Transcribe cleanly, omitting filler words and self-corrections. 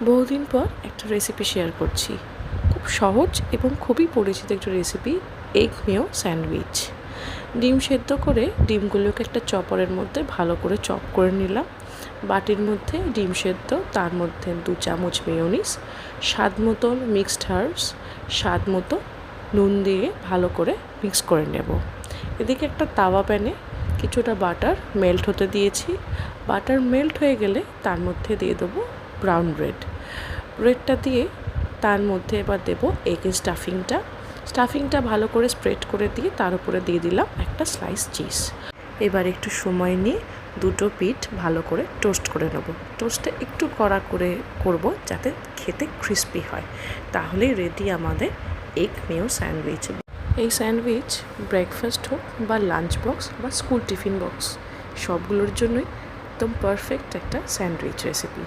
বহুদিন পর একটা রেসিপি শেয়ার করছি। খুব সহজ এবং খুবই পরিচিত একটা রেসিপি, এগ মেয়ো স্যান্ডউইচ। ডিম সেদ্ধ করে ডিমগুলোকে একটা চপারের মধ্যে ভালো করে চপ করে নিলাম। বাটির মধ্যে ডিম সেদ্ধ, তার মধ্যে 2 চামচ মেয়োনিজ, স্বাদ মতো মিক্সড হার্বস, স্বাদ মতো নুন দিয়ে ভালো করে মিক্স করে নেব। এদিকে একটা তাওয়া প্যানে কিছুটা বাটার মেল্ট হতে দিয়েছি। বাটার মেল্ট হয়ে গেলে তার মধ্যে দিয়ে দেবো ব্রাউন ব্রেডটা দিয়ে তার মধ্যে এবার দেবো এগের স্টাফিংটা ভালো করে স্প্রেড করে দিয়ে তার উপরে দিয়ে দিলাম একটা স্লাইস চিজ। এবার একটু সময় নিয়ে দুটো পিঠ ভালো করে টোস্ট করে নেব। টোস্টটা একটু কড়া করে করব যাতে খেতে ক্রিস্পি হয়। তাহলেই রেডি আমাদের এগ মেয়ো স্যান্ডউইচ। এই স্যান্ডউইচ ব্রেকফাস্ট হোক বা লাঞ্চ বক্স বা স্কুল টিফিন বক্স, সবগুলোর জন্যই একদম পারফেক্ট একটা স্যান্ডউইচ রেসিপি।